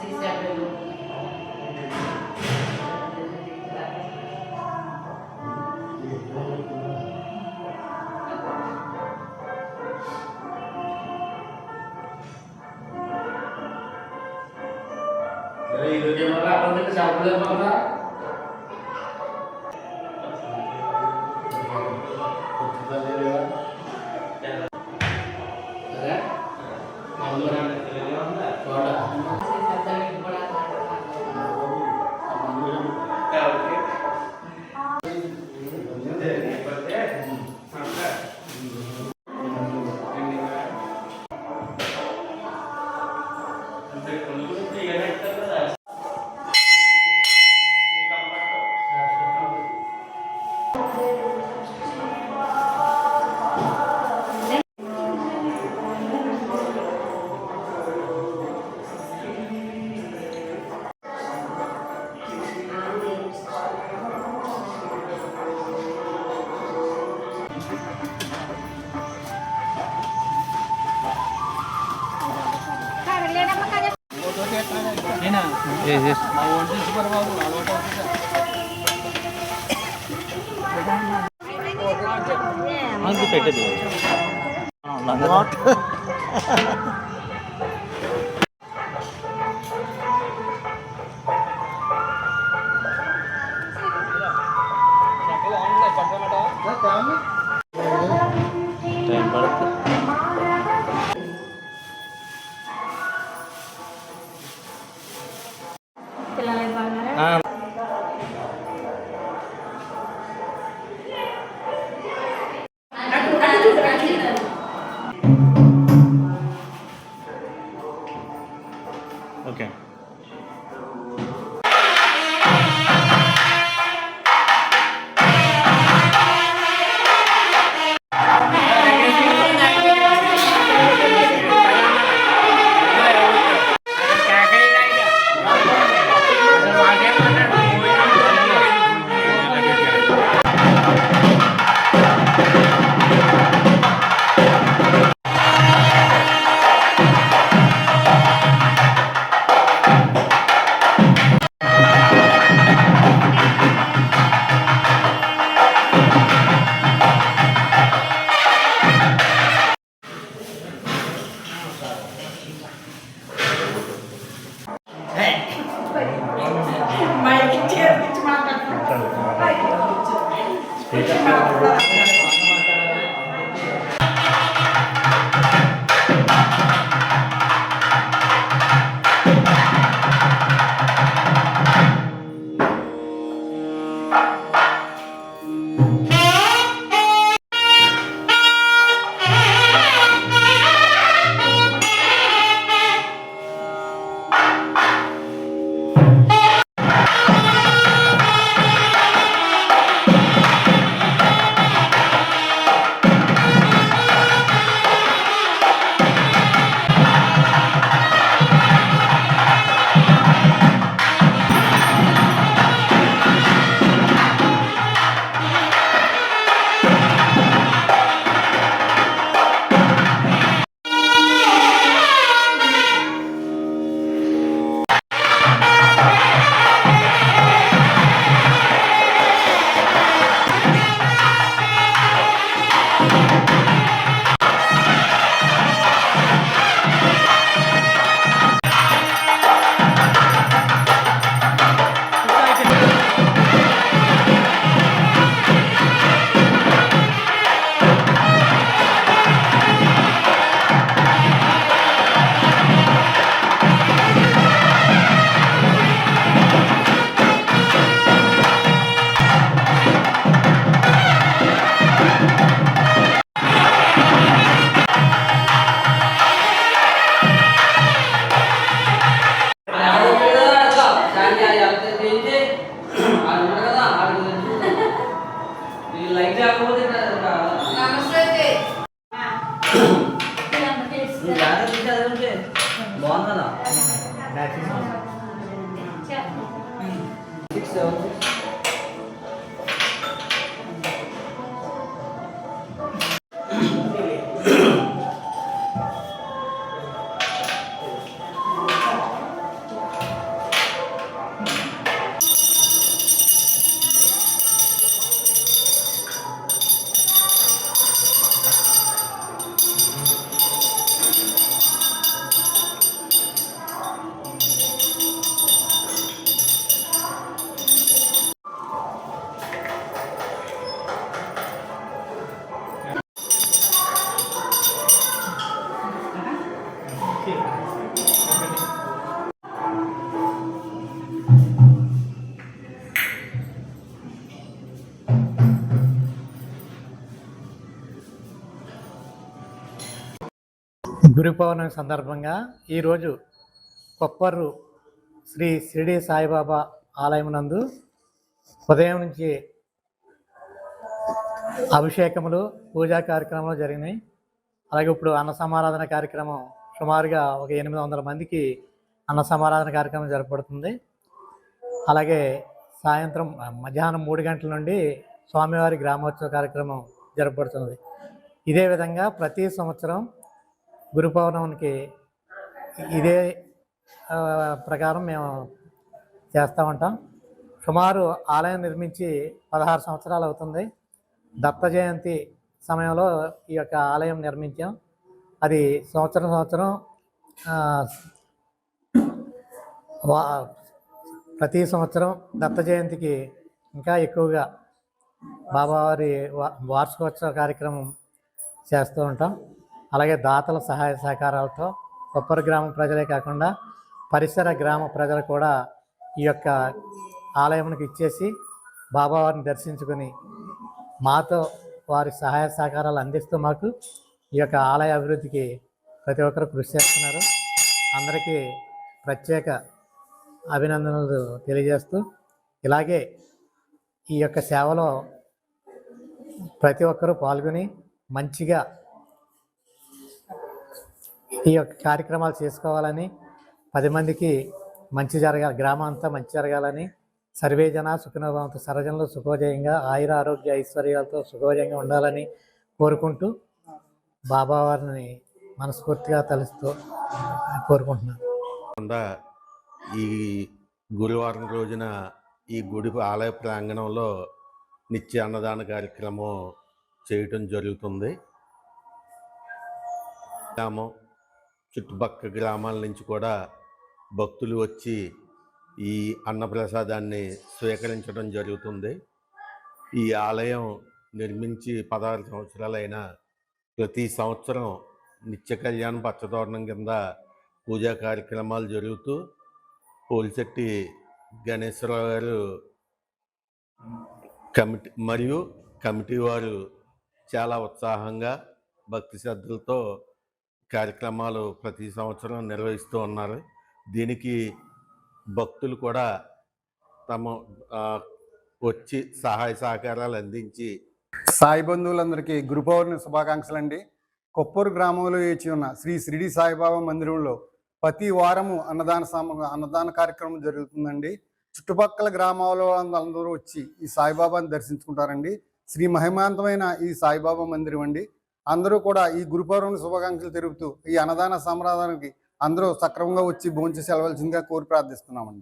Dari itu dia malah apa kita campur apa? Yes. Anggi పెట్టదు what time పడుతుంది okay గురు పౌర్ణమి సందర్భంగా ఈరోజు కొప్పర్రు శ్రీ షిరిడి సాయిబాబా ఆలయం నందు ఉదయం నుంచి అభిషేకములు పూజా కార్యక్రమాలు జరిగినాయి. అలాగే ఇప్పుడు అన్న సమారాధన కార్యక్రమం సుమారుగా ఒక 800 మందికి అన్న సమారాధన కార్యక్రమం జరపబడుతుంది. అలాగే సాయంత్రం మధ్యాహ్నం 3 గంటల నుండి స్వామివారి గ్రామోత్సవ కార్యక్రమం జరపబడుతుంది. ఇదే విధంగా ప్రతి సంవత్సరం గురు పౌర్ణమికి ఇదే ప్రకారం మేము చేస్తూ ఉంటాం. సుమారు ఆలయం నిర్మించి 16 సంవత్సరాలు అవుతుంది. దత్త జయంతి సమయంలో ఈ యొక్క ఆలయం నిర్మించాం. అది సంవత్సరం ప్రతి సంవత్సరం దత్త జయంతికి ఇంకా ఎక్కువగా బాబావారి వార్షికోత్సవ కార్యక్రమం చేస్తూ ఉంటాం. అలాగే దాతల సహాయ సహకారాలతో కొప్పరు గ్రామ ప్రజలే కాకుండా పరిసర గ్రామ ప్రజలు కూడా ఈ యొక్క ఆలయానికి ఇచ్చేసి బాబావారిని దర్శించుకొని మాతో వారి సహాయ సహకారాలు అందిస్తూ మాకు ఈ యొక్క ఆలయ అభివృద్ధికి ప్రతి ఒక్కరు కృషి చేస్తున్నారు. అందరికీ ప్రత్యేక అభినందనలు తెలియజేస్తూ ఇలాగే ఈ యొక్క సేవలో ప్రతి ఒక్కరూ పాల్గొని మంచిగా ఈ యొక్క కార్యక్రమాలు చేసుకోవాలని, 10 మందికి మంచి జరగాలి, గ్రామం అంతా మంచి జరగాలని, సర్వే జన సుఖినోభవంతు, సర్వజనులు సుఖోజయంగా ఆయుర ఆరోగ్య ఐశ్వర్యాలతో సుఖోజయంగా ఉండాలని కోరుకుంటూ బాబావారిని మనస్ఫూర్తిగా తలుస్తూ కోరుకుంటున్నాను. ఈ గురువారం రోజున ఈ గుడి ఆలయ ప్రాంగణంలో నిత్య అన్నదాన కార్యక్రమం చేయటం జరుగుతుంది. గ్రామం చుట్టుపక్కల గ్రామాల నుంచి కూడా భక్తులు వచ్చి ఈ అన్నప్రసాదాన్ని స్వీకరించడం జరుగుతుంది. ఈ ఆలయం నిర్మించి 16 సంవత్సరాలైన ప్రతి సంవత్సరం నిత్య కళ్యాణ పచ్చతోరణం కింద పూజా కార్యక్రమాలు జరుగుతూ పోలిశెట్టి గణేశ్వరరావు గారు కమిటీ వారు చాలా ఉత్సాహంగా భక్తి శ్రద్ధలతో కార్యక్రమాలు ప్రతి సంవత్సరం నిర్వహిస్తూ ఉన్నారు. దీనికి భక్తులు కూడా తమ వచ్చి సహాయ సహకారాలు అందించి సాయి బంధువులందరికీ గురు పౌర్ణమి శుభాకాంక్షలు అండి. కొప్పూరు గ్రామంలో వేచి ఉన్న శ్రీ షిరిడి సాయిబాబా మందిరంలో ప్రతి వారము అన్నదాన కార్యక్రమం జరుగుతుందండి. చుట్టుపక్కల గ్రామాల అందరూ వచ్చి ఈ సాయిబాబాని దర్శించుకుంటారండి. శ్రీ మహిమాంతమైన ఈ సాయిబాబా మందిరం అండి. అందరూ కూడా ఈ గురు పౌర్ణమి శుభాకాంక్షలు తెలుపుతూ ఈ అన్నదాన సంప్రదాయానికి అందరూ సక్రమంగా వచ్చి భోంచేసి వెళ్ళవలసిందిగా కోరి ప్రార్థిస్తున్నామండి.